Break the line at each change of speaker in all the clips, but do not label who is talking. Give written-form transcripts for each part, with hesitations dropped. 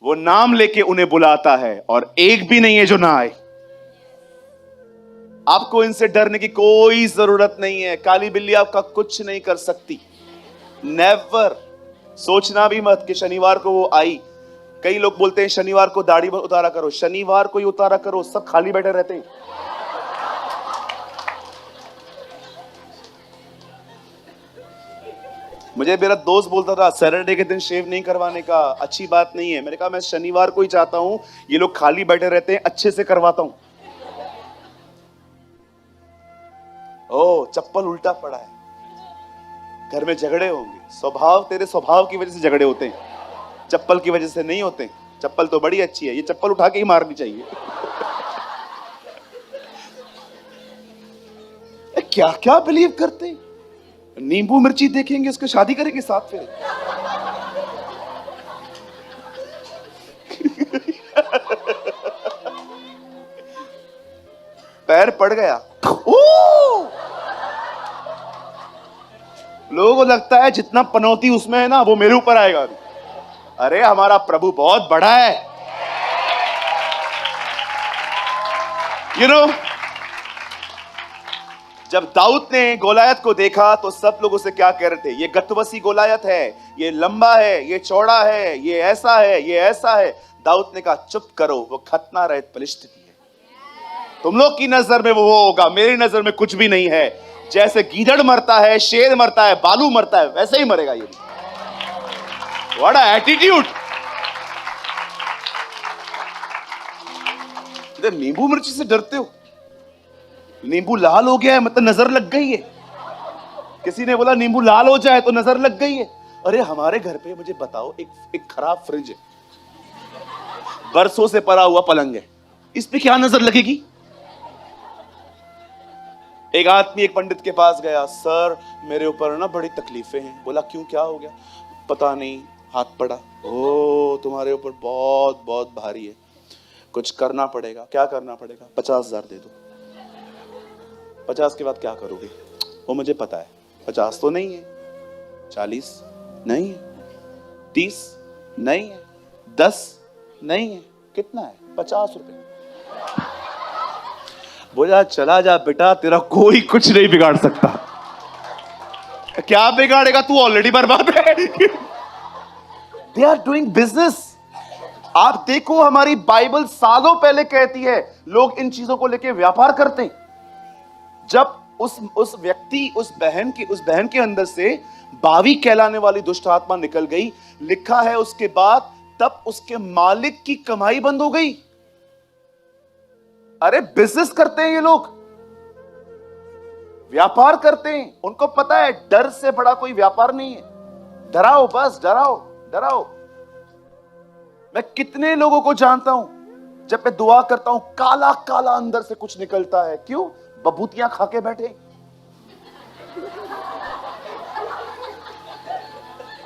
वो नाम लेके उन्हें बुलाता है और एक भी नहीं है जो ना आए। आपको इनसे डरने की कोई जरूरत नहीं है। काली बिल्ली आपका कुछ नहीं कर सकती। नेवर। सोचना भी मत कि शनिवार को वो आई। कई लोग बोलते हैं शनिवार को दाढ़ी उतारा करो। शनिवार को ही उतारा करो, सब खाली बैठे रहते हैं। मुझे मेरा दोस्त बोलता था सैटरडे के दिन शेव नहीं करवाने का, अच्छी बात नहीं है। मैंने कहा मैं शनिवार को ही चाहता हूं, ये लोग खाली बैठे रहते हैं, अच्छे से करवाता हूं। ओ, चप्पल उल्टा पड़ा है, घर में झगड़े होंगे। स्वभाव, तेरे स्वभाव की वजह से झगड़े होते हैं, चप्पल की वजह से नहीं होते। चप्पल तो बड़ी अच्छी है, ये चप्पल उठा के ही मारनी चाहिए। क्या क्या बिलीव करते हैं। नींबू मिर्ची देखेंगे उसको शादी करेंगे साथ फिर। पैर पड़ गया। लोगों को लगता है जितना पनौती उसमें है ना वो मेरे ऊपर आएगा। अरे हमारा प्रभु बहुत बड़ा है। जब दाऊद ने गोलायत को देखा तो सब लोग उसे क्या कह रहे थे, ये गतवसी गोलायत है, ये लंबा है, ये चौड़ा है, ये ऐसा है, ये ऐसा है। दाऊद ने कहा चुप करो, वो खतना रहित फिलिस्ती है। तुम लोग की नजर में वो होगा, मेरी नजर में कुछ भी नहीं है। जैसे गीदड़ मरता है, शेर मरता है, बालू मरता है, वैसे ही मरेगा ये। What a attitude. नींबू मिर्ची से डरते हो? नींबू लाल हो गया है मतलब नजर लग गई है। किसी ने बोला नींबू लाल हो जाए तो नजर लग गई है। अरे हमारे घर पे मुझे बताओ, एक खराब फ्रिज है, बरसों से पड़ा हुआ पलंग है, इस पे क्या नजर लगेगी? एक आदमी एक पंडित के पास गया, सर मेरे ऊपर ना बड़ी तकलीफें हैं। बोला क्यों, क्या हो गया? पता नहीं, हाथ पड़ा। ओ, तुम्हारे ऊपर बहुत बहुत भारी है, कुछ करना पड़ेगा। क्या करना पड़ेगा? 50,000 दे दो। 50 के बाद क्या करोगे? वो मुझे पता है, 50 तो नहीं है, 40 नहीं है, 30 नहीं है, 10 नहीं है, कितना है? 50 रुपए। बोला चला जा बेटा, तेरा कोई कुछ नहीं बिगाड़ सकता। क्या बिगाड़ेगा? तू ऑलरेडी बर्बाद है। They are doing business. आप देखो, हमारी बाइबल सालों पहले कहती है लोग इन चीजों को लेके व्यापार करते हैं। जब उस व्यक्ति, उस बहन के अंदर से बावी कहलाने वाली दुष्ट आत्मा निकल गई, लिखा है उसके बाद तब उसके मालिक की कमाई बंद हो गई। अरे बिजनेस करते हैं ये लोग, व्यापार करते हैं। उनको पता है डर से बड़ा कोई व्यापार नहीं है। डराओ, बस डराओ डराओ। मैं कितने लोगों को जानता हूं, जब मैं दुआ करता हूं काला काला अंदर से कुछ निकलता है। क्यों? बबूतियां खा के बैठे।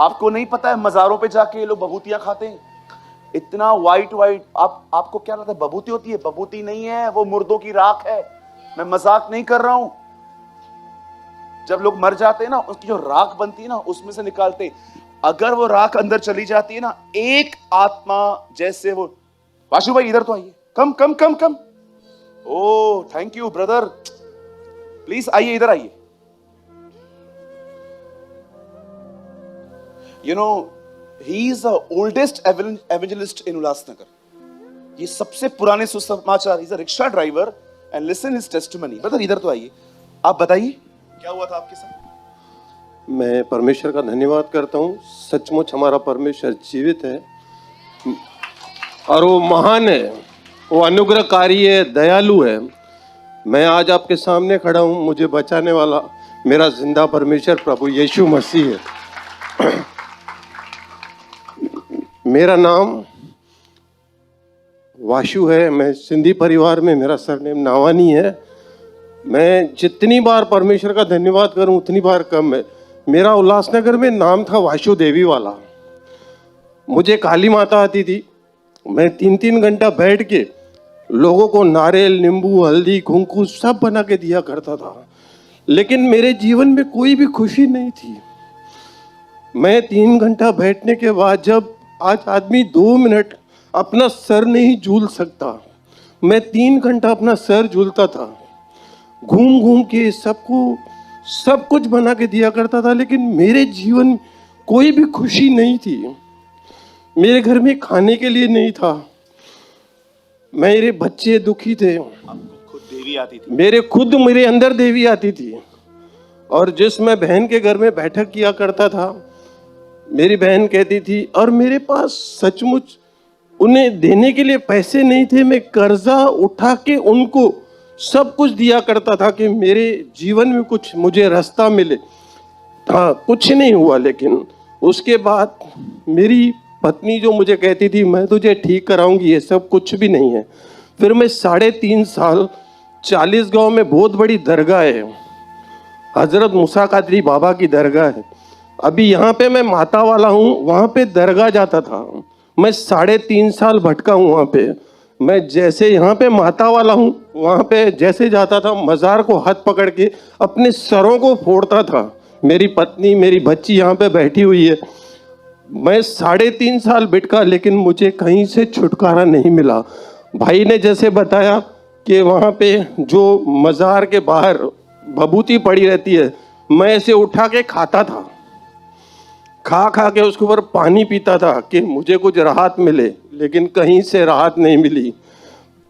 आपको नहीं पता है मजारों पे जाके ये लोग बबूतियां खाते हैं, इतना वाइट वाइट। आपको क्या लगता है बबूती होती है? बबूती नहीं है, वो मुर्दों की राख है। मैं मजाक नहीं कर रहा हूं। जब लोग मर जाते हैं ना, उसकी जो राख बनती है ना, उसमें से निकालते हैं। अगर वो राख अंदर चली जाती है ना, एक आत्मा जैसे वो, वाशु भाई इधर तो आइए, come come come come. Oh thank you brother, please आइए, इधर आइए। You know, he is the oldest evangelist in Ulhasnagar. ये सबसे पुराने सुसमाचार। Is a rickshaw driver and listen his testimony. Brother इधर तो आइए, आप बताइए क्या हुआ था आपके साथ?
मैं परमेश्वर का धन्यवाद करता हूँ। सचमुच हमारा परमेश्वर जीवित है और वो महान है, वो अनुग्रहकारी है, दयालु है। मैं आज आपके सामने खड़ा हूँ, मुझे बचाने वाला मेरा जिंदा परमेश्वर प्रभु यीशु मसीह है। मेरा नाम वाशु है, मैं सिंधी परिवार में, मेरा सरनेम नावानी है। मैं जितनी बार परमेश्वर का धन्यवाद करूं उतनी बार कम है। मेरा उल्लासनगर में नाम था वाशु देवी वाला। मुझे काली माता आती थी, मैं 3-3 घंटा बैठ के लोगों को नारियल, नींबू, हल्दी, कुंकू सब बना के दिया करता था, लेकिन मेरे जीवन में कोई भी खुशी नहीं थी। मैं 3 घंटा बैठने के बाद जब आज आदमी 2 मिनट अपना सर नहीं झूल सकता। मैं 3 घंटा अपना सर झूलता था, घूम घूम के सबको सब कुछ बना के दिया करता था, लेकिन मेरे जीवन में कोई भी खुशी नहीं थी। मेरे घर में खाने के लिए नहीं था, मेरे बच्चे दुखी थे,
खुद देवी आती थी।
मेरे अंदर देवी आती थी। और जिस मैं बहन के घर में बैठक किया करता था, मेरी बहन कहती थी, और मेरे पास सचमुच उन्हें देने के लिए पैसे नहीं थे, मैं कर्जा उठा के उनको सब कुछ दिया करता था कि मेरे जीवन में कुछ मुझे रास्ता मिले। हाँ, कुछ नहीं हुआ। लेकिन उसके बाद मेरी पत्नी जो मुझे कहती थी मैं तुझे ठीक कराऊंगी, ये सब कुछ भी नहीं है। फिर मैं 3.5 साल 40 गांव में बहुत बड़ी दरगाह है, हजरत मूसा कादरी बाबा की दरगाह है। अभी यहाँ पे मैं माता वाला हूँ, वहाँ पे दरगाह जाता था। मैं 3.5 साल भटका हूँ वहाँ पे। मैं जैसे यहाँ पे माता वाला हूँ, वहाँ पे जैसे जाता था, मज़ार को हाथ पकड़ के अपने सरों को फोड़ता था। मेरी पत्नी, मेरी बच्ची यहाँ पे बैठी हुई है। मैं 3.5 साल भटका, लेकिन मुझे कहीं से छुटकारा नहीं मिला। भाई ने जैसे बताया कि वहाँ पे जो मज़ार के बाहर भभूति पड़ी रहती है, मैं ऐसे उठा के खाता था, खा के उसके ऊपर पानी पीता था कि मुझे कुछ राहत मिले, लेकिन कहीं से राहत नहीं मिली।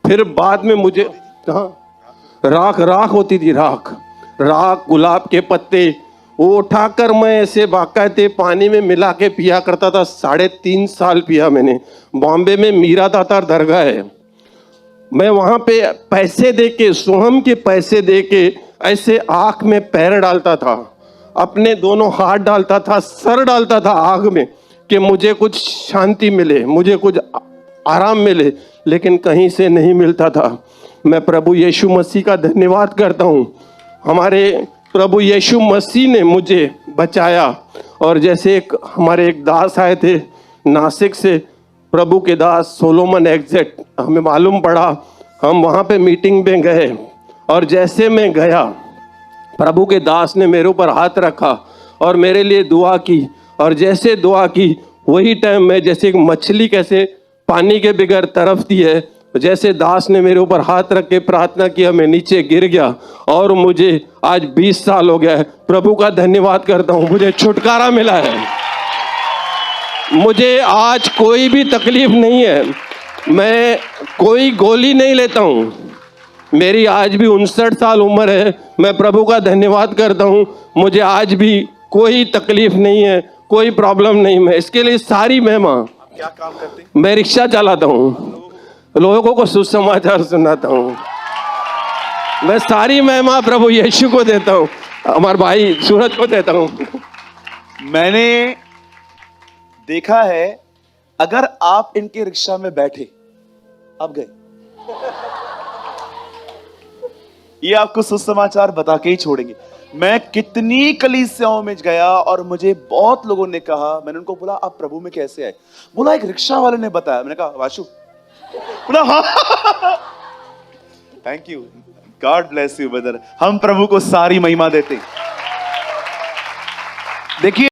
फिर बाद में मुझे राख होती थी, राख गुलाब के पत्ते, वो उठाकर मैं ऐसे बाकायदे पानी में मिला के पिया करता था। 3.5 साल पिया मैंने। बॉम्बे में मीरा दातार दरगाह है, मैं वहाँ पे पैसे दे के, सोहम के पैसे दे के ऐसे आँख में पैर डालता था, अपने दोनों हाथ डालता था, सर डालता था आग में कि मुझे कुछ शांति मिले, मुझे कुछ आराम मिले, लेकिन कहीं से नहीं मिलता था। मैं प्रभु यीशु मसीह का धन्यवाद करता हूँ। हमारे प्रभु यीशु मसीह ने मुझे बचाया। और जैसे हमारे एक दास आए थे नासिक से, प्रभु के दास सोलोमन एग्जैक्ट, हमें मालूम पड़ा, हम वहाँ पे मीटिंग में गए, और जैसे मैं गया, प्रभु के दास ने मेरे ऊपर हाथ रखा और मेरे लिए दुआ की। और जैसे दुआ की, वही टाइम में जैसे एक मछली कैसे पानी के बगैर तड़पती है, जैसे दास ने मेरे ऊपर हाथ रख के प्रार्थना किया, मैं नीचे गिर गया। और मुझे आज 20 साल हो गया है। प्रभु का धन्यवाद करता हूँ, मुझे छुटकारा मिला है। मुझे आज कोई भी तकलीफ नहीं है, मैं कोई गोली नहीं लेता हूँ। मेरी आज भी 59 साल उम्र है। मैं प्रभु का धन्यवाद करता हूँ, मुझे आज भी कोई तकलीफ नहीं है, कोई प्रॉब्लम नहीं। मैं इसके लिए सारी महिमा।
क्या काम करते हैं?
मैं रिक्शा चलाता हूँ, लोगों को सुसमाचार सुनाता हूँ। मैं सारी महिमा प्रभु यीशु को देता हूँ, हमारे भाई सूरज को देता हूँ।
मैंने देखा है, अगर आप इनके रिक्शा में बैठे, आप गए, ये आपको सुसमाचार बता के ही छोड़ेंगे। मैं कितनी कलीसियाओं में गया और मुझे बहुत लोगों ने कहा, मैंने उनको बोला आप प्रभु में कैसे आए? बोला एक रिक्शा वाले ने बताया। मैंने कहा वाशु, बोला हाँ। Thank you, God bless you brother. हम प्रभु को सारी महिमा देते। देखिए